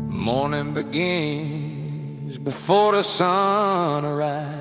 Morning begins before the sun arrives.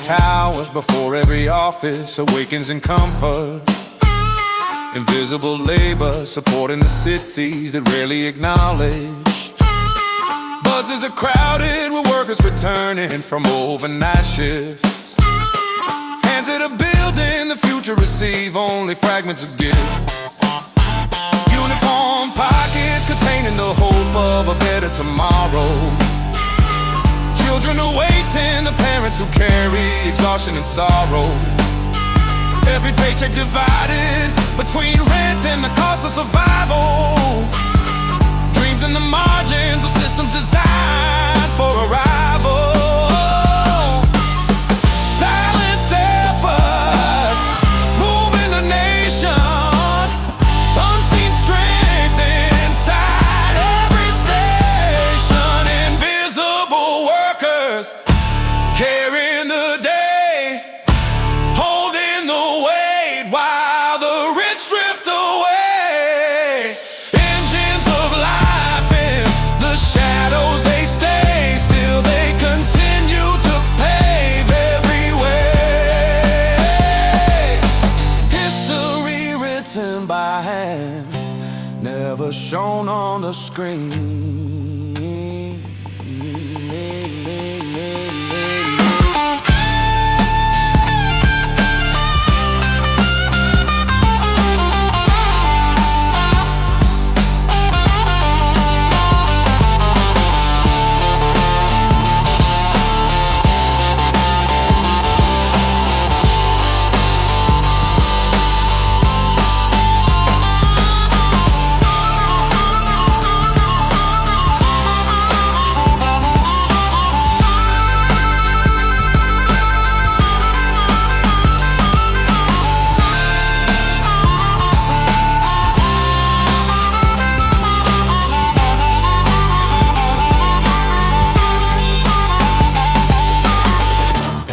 Towers before every office awakens in comfort. Invisible labor supporting the cities that rarely acknowledge. Buses are crowded with workers returning from overnight shifts. Hands that are building the future receive only fragments of gifts. Uniform pockets containing the hope of a better tomorrow. Children awaiting the parents who carry exhaustion and sorrow. Every paycheck divided between rent and the cost of survival. Dreams in the margins of systems designed for arrival. Silent effort, moving the nation. Unseen strength inside every station. Invisible workers carrying the day, holding the weight while the rich drift away. Engines of life in the shadows, they stay still, they continue to pave every way. History written by hand, never shown on the screen.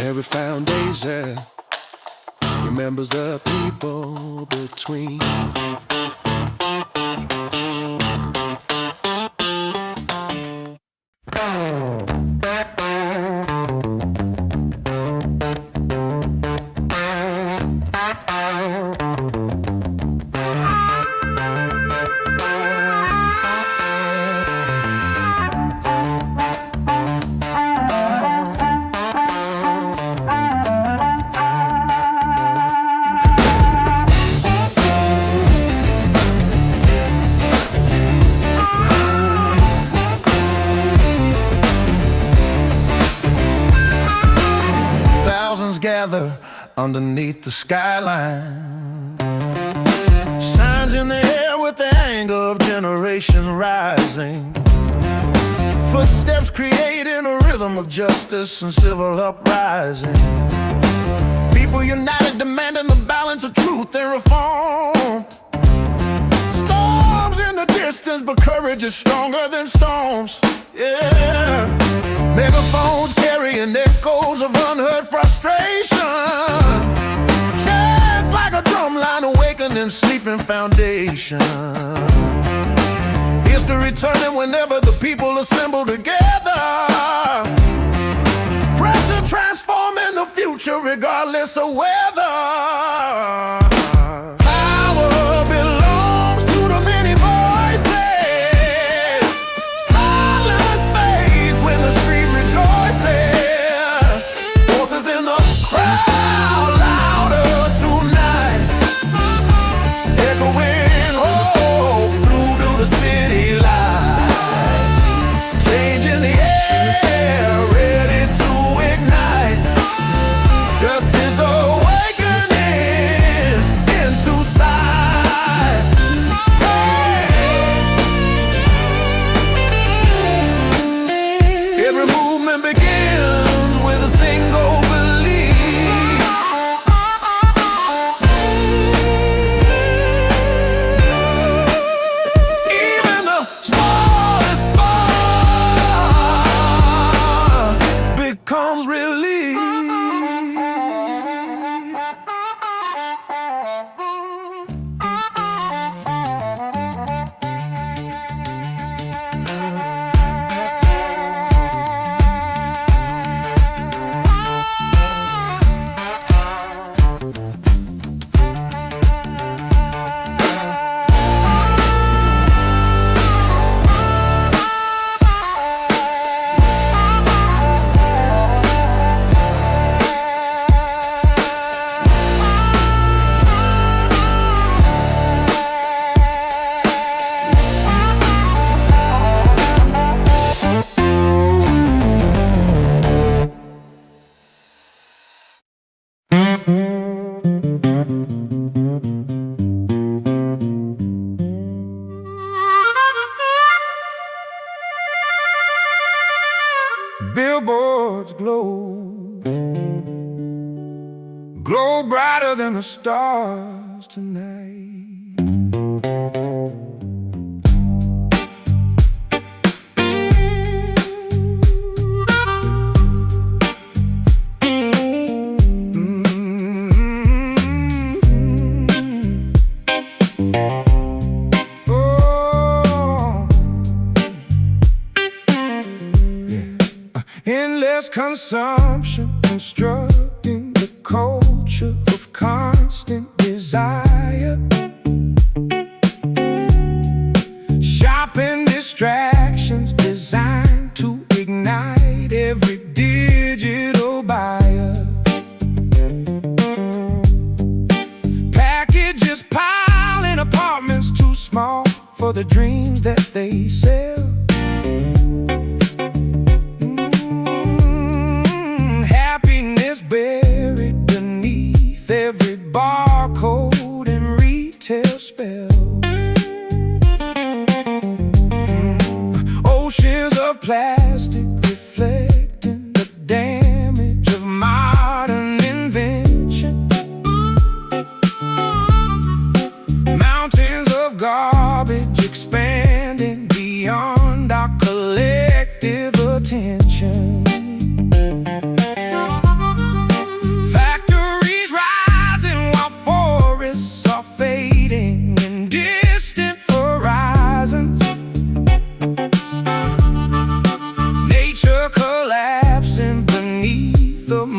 Every foundation remembers the people between. Gather underneath the skyline. Signs in the air with the anger of generations rising. Footsteps creating a rhythm of justice and civil uprising. People united demanding the balance of truth and reform. Storms in the distance, but courage is stronger than storms. Yeah. Megaphones carrying echoes of unheard frustration. Chants like a drumline awakening sleeping foundation. History turning whenever the people assemble together. Pressure transforming the future regardless of weather. Power belongs to the many voices. Silence fades when the street rejoices. Forces in the crowd louder tonight, echoing hope through to the city lights, changing the Billboards glow, glow brighter than the stars tonight. Endless consumption, constructing the culture of constant desire. Shopping distractions designed to ignite every digital buyer. Packages piled in apartments too small for the dreams that they sell. Buried beneath every barcode and retail spell. Oceans of plastic reflecting the damage of modern invention. Mountains of garbage expanding beyond our collective attention.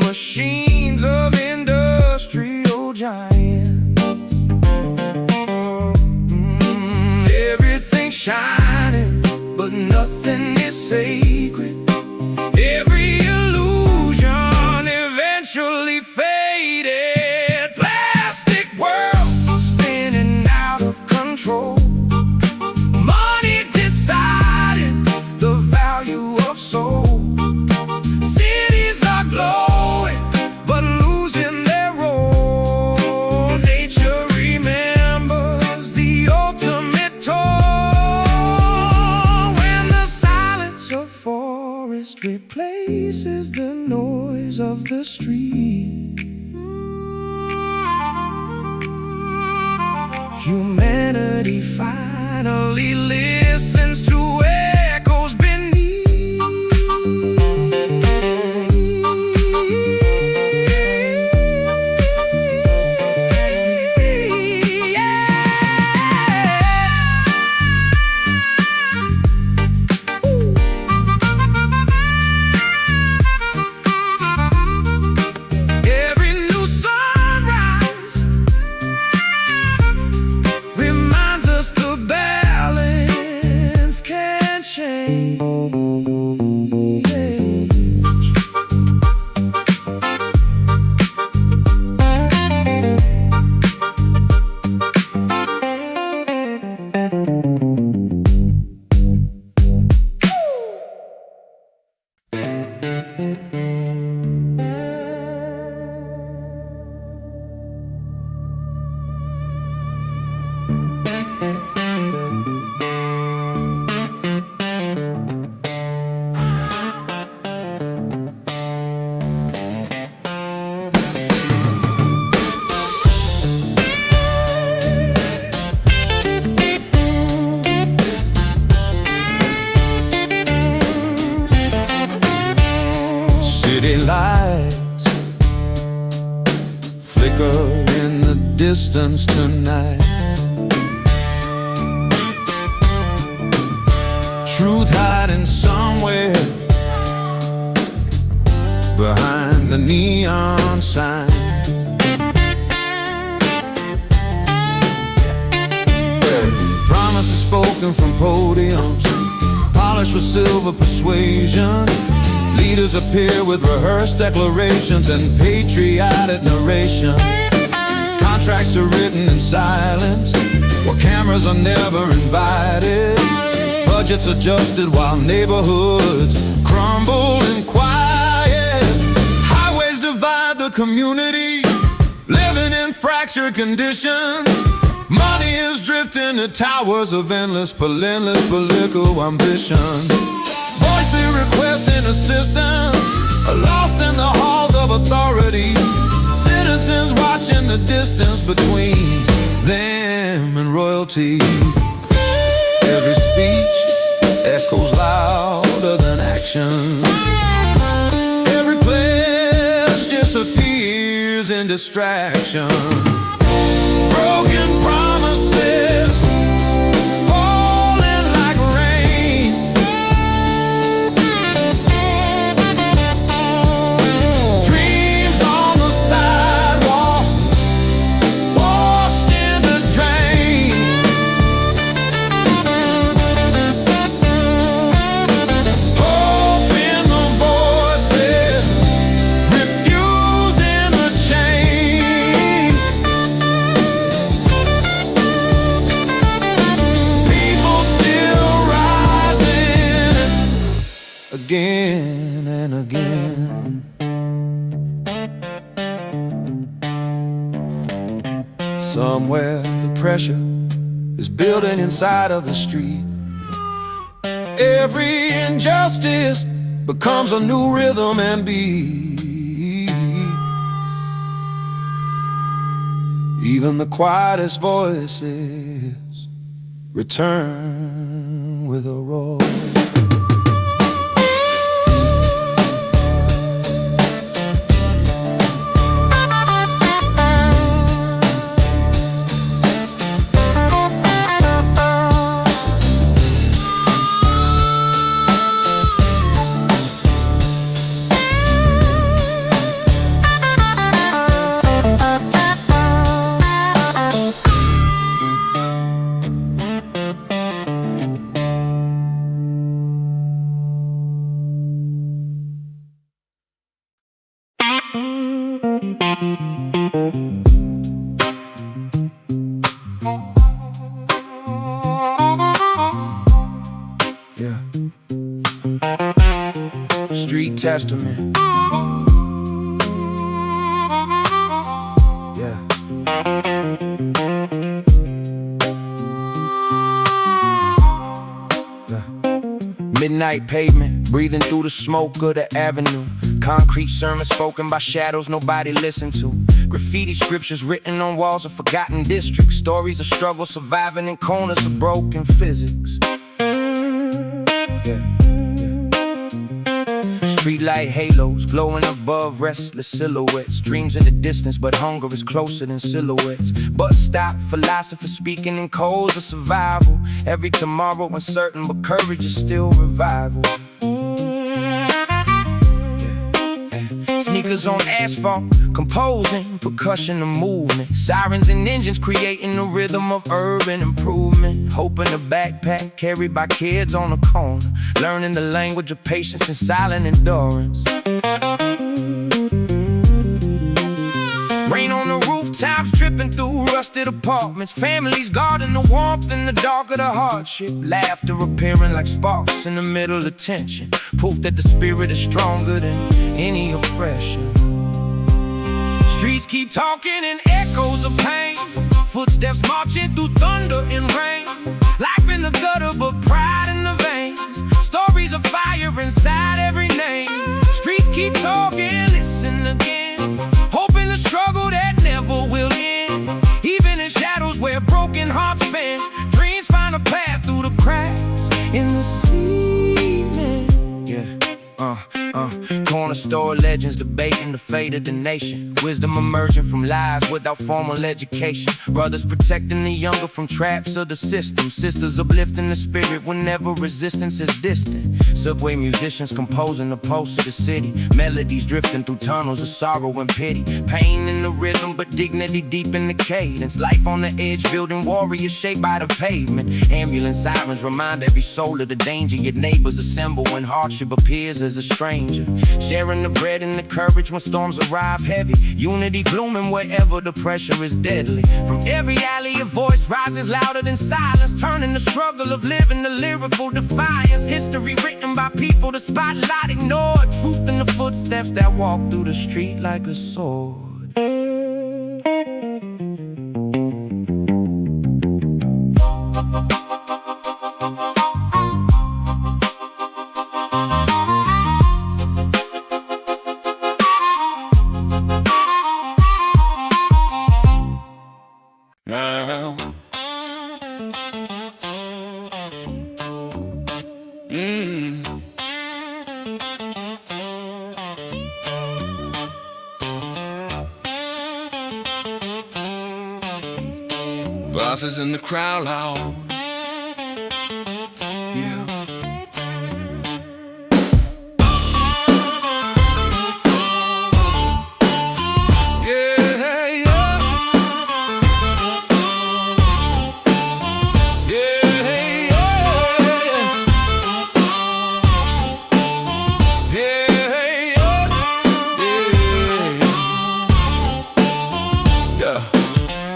Machines of industrial giants. Everything shining, but nothing is sacred. Every illusion eventually faded. Plastic world spinning out of control. Money deciding the value of soul. Cities are glowing, but losing their role. Nature remembers the ultimate toll. When the silence of forest replaces the noise of the street, humanity finally listens to echoes beneath. City lights flicker in the distance tonight. Truth hiding somewhere behind the neon sign. Promises spoken from podiums, polished with silver persuasion. Leaders appear with rehearsed declarations and patriotic narration. Contracts are written in silence, while cameras are never invited. Budgets adjusted while neighborhoods crumble in quiet. Highways divide the community, living in fractured conditions. Money is drifting to towers of endless political ambition. Voicing requesting assistance between them and royalty. Every speech echoes louder than action. Every pledge disappears in distraction. Broken promises falling like rain. Dreams on the sidewalk, washed in the drain. Hope in the voices, refusing the change. People still rising again and again. Somewhere the pressure is building inside of the street. Every injustice becomes a new rhythm and beat. Even the quietest voices return with a roar. Yeah. Street Testament. Yeah. Midnight pavement, breathing through the smoke of the avenue. Concrete sermons spoken by shadows nobody listened to. Graffiti scriptures written on walls of forgotten districts. Stories of struggle surviving in corners of broken physics. Yeah, yeah. Streetlight halos glowing above restless silhouettes. Dreams in the distance, but hunger is closer than silhouettes. Bus stop, philosophers speaking in codes of survival. Every tomorrow uncertain, but courage is still revival. Sneakers on asphalt, composing percussion and movement. Sirens and engines creating the rhythm of urban improvement. Hope in a backpack carried by kids on the corner, learning the language of patience and silent endurance. Rain on the rooftops, dripping through rusted apartments. Families guarding the warmth in the dark of the hardship. Laughter appearing like sparks in the middle of tension. Proof that the spirit is stronger than any oppression. Streets keep talking in echoes of pain. Footsteps marching through thunder and rain. Life in the gutter but pride in the veins. Stories of fire inside every name. Streets keep talking, listen again. Hoping the struggle that never will end. Even in shadows where broken hearts bend, dreams find a path through the cracks in the cement. Yeah. Corner store legends debating the fate of the nation. Wisdom emerging from lies without formal education. Brothers protecting the younger from traps of the system. Sisters uplifting the spirit whenever resistance is distant. Subway musicians composing the pulse of the city. Melodies drifting through tunnels of sorrow and pity. Pain in the rhythm but dignity deep in the cadence. Life on the edge building warriors shaped by the pavement. Ambulance sirens remind every soul of the danger. Your neighbors assemble when hardship appears as a stranger. Sharing the bread and the courage when storms arrive heavy. Unity blooming wherever the pressure is deadly. From every alley a voice rises louder than silence, turning the struggle of living to lyrical defiance. History written by people the spotlight ignored. Truth in the footsteps that walk through the street like a sword. Buses in the crowd loud. Yeah.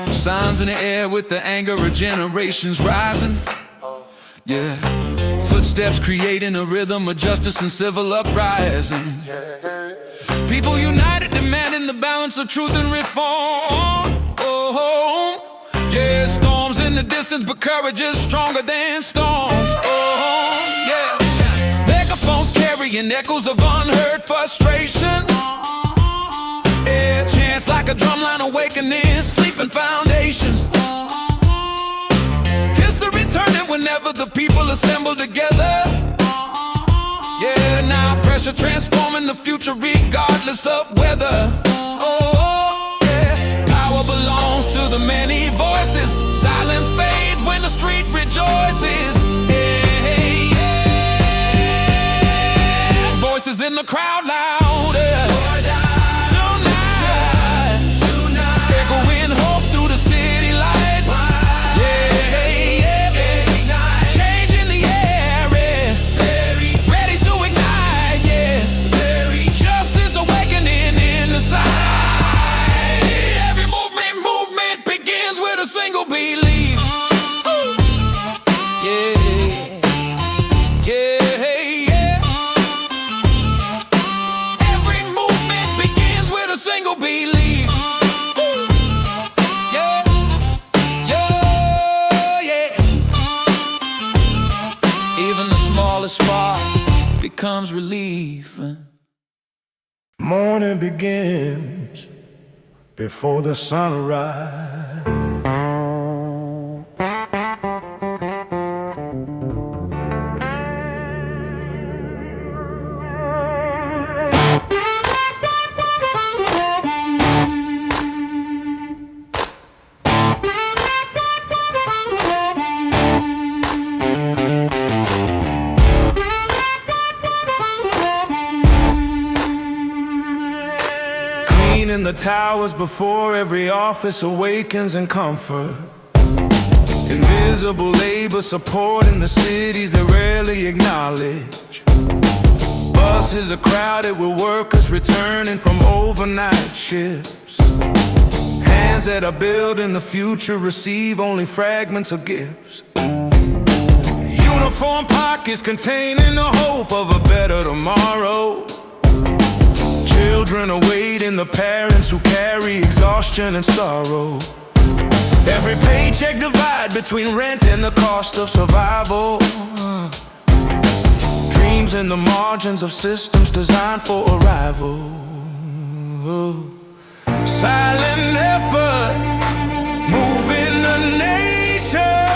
Signs in the air with the anger of generations rising. Yeah, footsteps creating a rhythm of justice and civil uprising. People united, demanding the balance of truth and reform. Oh, yeah, storms in the distance, but courage is stronger than storms. Oh, yeah, megaphones carrying echoes of unheard frustration. Yeah, chants like a drumline awakening sleeping foundations. History turning whenever the people assemble together. Yeah, now pressure transforming the future regardless of weather. Oh, yeah, power belongs to the many voices. Silence fades when the street rejoices. Yeah, yeah. Voices in the crowd louder. Spark becomes relief. Morning begins before the sunrise. In the towers before every office awakens in comfort. Invisible labor supporting the cities they rarely acknowledge. Buses are crowded with workers returning from overnight shifts. Hands that are building the future receive only fragments of gifts. Uniform pockets containing the hope of a better tomorrow. Children awaiting the parents who carry exhaustion and sorrow. Every paycheck divide between rent and the cost of survival. Dreams in the margins of systems designed for arrival. Silent effort, moving the nation.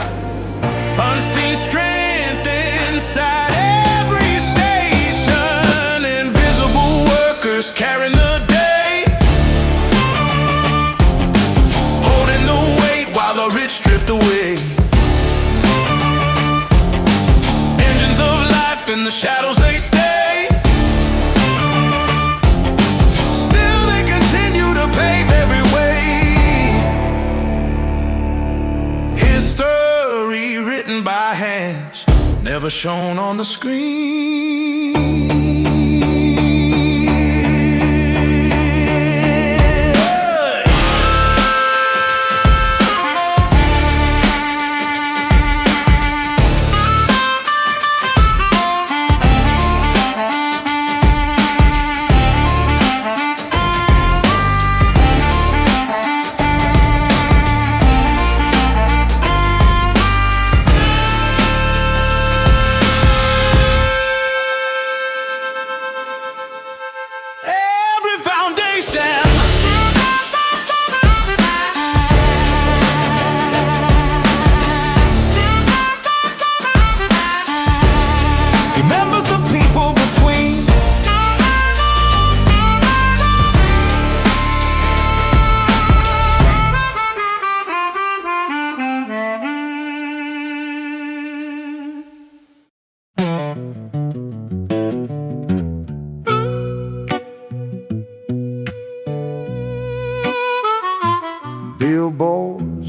Unseen strength inside every station. Invisible workers carrying the day, holding the weight while the rich drift away. Engines of life in the shadows they stay. Still they continue to pave every way. History written by hands, never shown on the screen.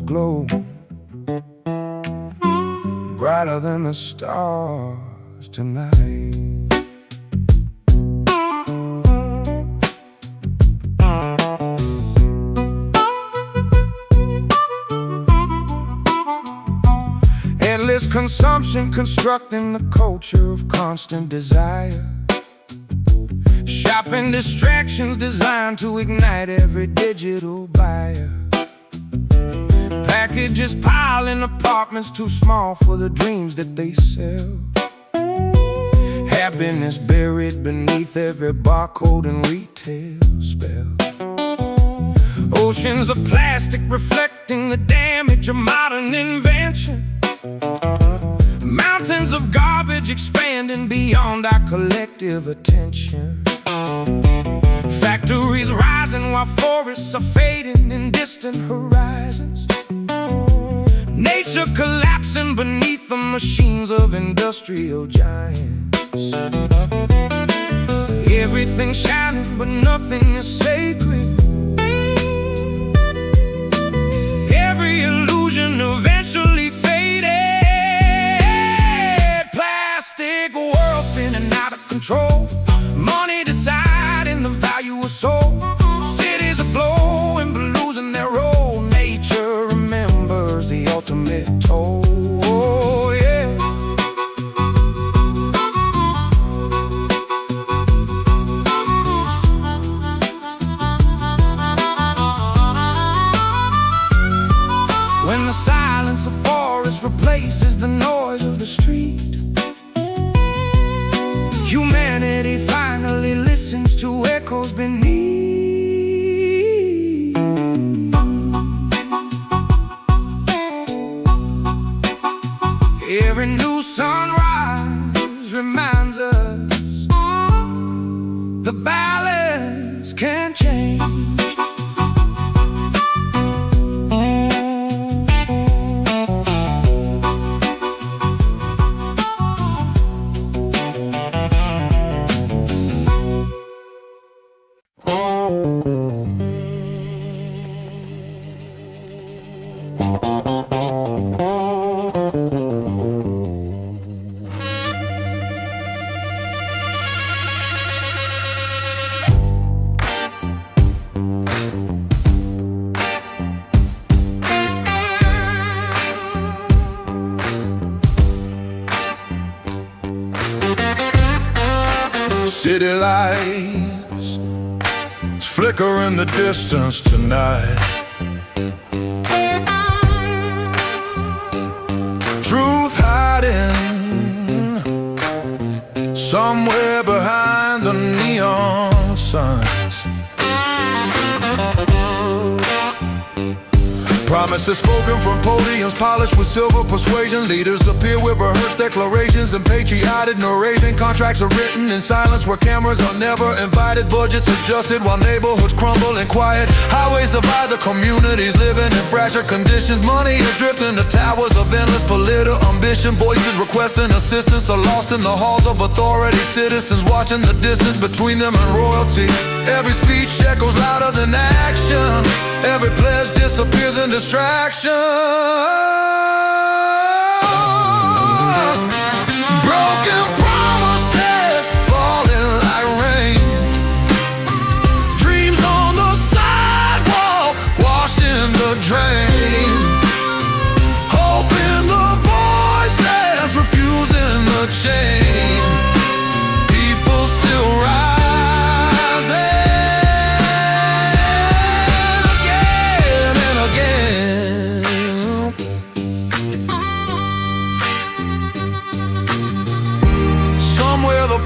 glow, brighter than the stars tonight. Endless consumption constructing the culture of constant desire. Shopping distractions designed to ignite every digital buyer. Packages piling apartments too small for the dreams that they sell. Happiness buried beneath every barcode and retail spell. Oceans of plastic reflecting the damage of modern invention. Mountains of garbage expanding beyond our collective attention. Factories rising while forests are fading in distant horizons. Nature collapsing beneath the machines of industrial giants. Everything shining but nothing is sacred. Every illusion eventually faded. Plastic world spinning out of control. Money deciding the value of soul. Cities are blowing but losing their role. Nature remembers the ultimate toll. Oh, yeah. When the silence of forest replaces the noise of the street, humanity finally listens to echoes beneath. Every new sunrise reminds us the balance can change. City lights flicker in the distance tonight. Truth hiding somewhere behind the neon signs. Promises spoken from podiums polished with silver persuasion. Leaders appear with rehearsed declarations and patriotic narration. Contracts are written in silence where cameras are never invited. Budgets adjusted while neighborhoods crumble in quiet. Highways divide the communities living in fractured conditions. Money is drifting to towers of endless political ambition. Voices requesting assistance are lost in the halls of authority. Citizens watching the distance between them and royalty. Every speech echoes louder than action. Every pledge disappears in distraction. Broken promises falling like rain. Dreams on the sidewalk washed in the drains. Hope in the voices refusing the change. People still rise.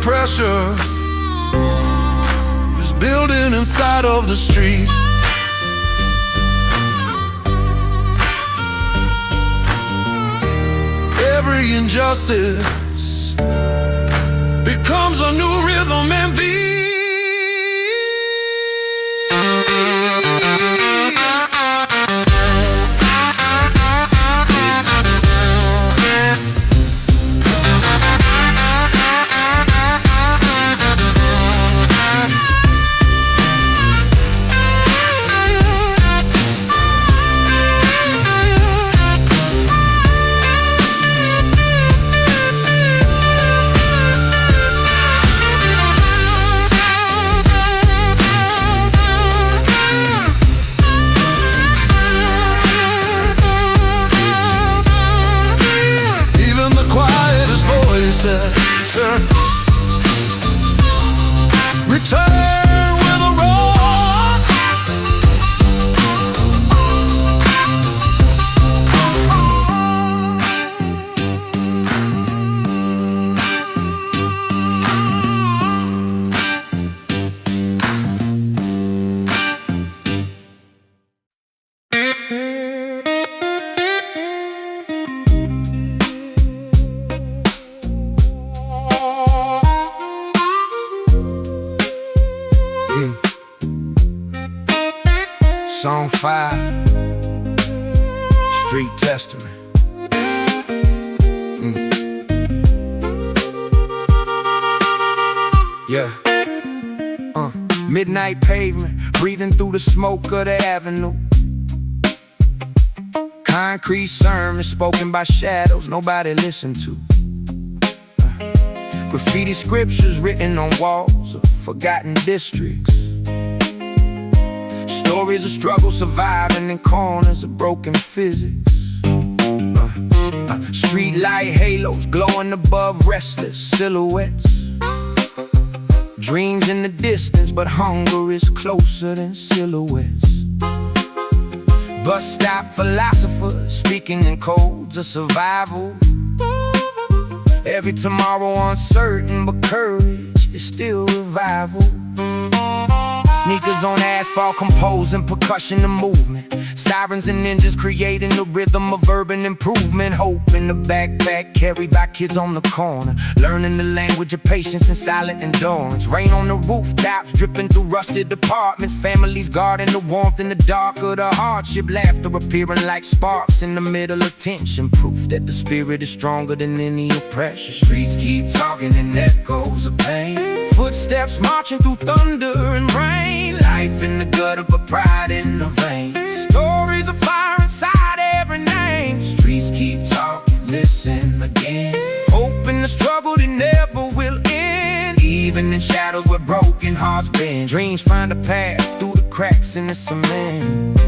Pressure is building inside of the street. Every injustice becomes a new rhythm and beat. Song 5, Street Testament. Yeah. Midnight pavement, breathing through the smoke of the avenue. Concrete sermons spoken by shadows nobody listened to. Graffiti scriptures written on walls of forgotten districts. Stories of struggle surviving in corners of broken physics. Street light halos glowing above restless silhouettes. Dreams in the distance, but hunger is closer than silhouettes. Bus stop philosophers speaking in codes of survival. Every tomorrow uncertain, but courage is still revival. Sneakers on asphalt composing percussion and movement. Sirens and ninjas creating the rhythm of urban improvement. Hope in the backpack carried by kids on the corner, learning the language of patience and silent endurance. Rain on the rooftops dripping through rusted apartments. Families guarding the warmth in the dark of the hardship. Laughter appearing like sparks in the middle of tension. Proof that the spirit is stronger than any oppression. Streets keep talking in echoes of pain. Footsteps marching through thunder and rain. Life in the gutter but pride in the veins. Stories of fire inside every name. Streets keep talking, listen again. Hope in the struggle that never will end. Even in shadows where broken hearts bend. Dreams find a path through the cracks in the cement.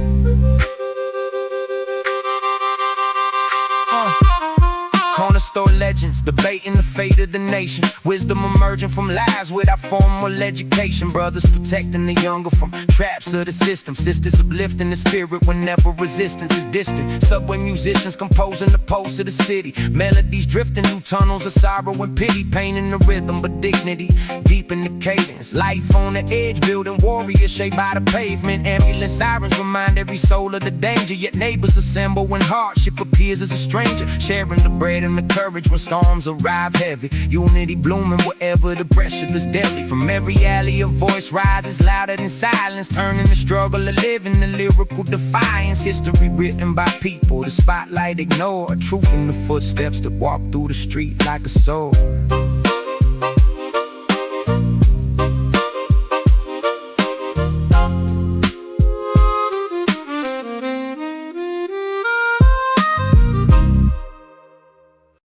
Corner store legends, debating the fate of the nation. Wisdom emerging from lives without formal education. Brothers protecting the younger from traps of the system. Sisters uplifting the spirit whenever resistance is distant. Subway musicians composing the pulse of the city. Melodies drifting through tunnels of sorrow and pity. Painting the rhythm but dignity deep in the cadence. Life on the edge, building warriors shaped by the pavement. Ambulance sirens remind every soul of the danger. Yet neighbors assemble when hardship appears as a stranger. Sharing the bread and the courage when storms arrive heavy. Unity blooming wherever the pressure is deadly. From every alley a voice rises louder than silence, turning the struggle of living to lyrical defiance. History written by people the spotlight ignored. Truth in the footsteps that walk through the street like a sword.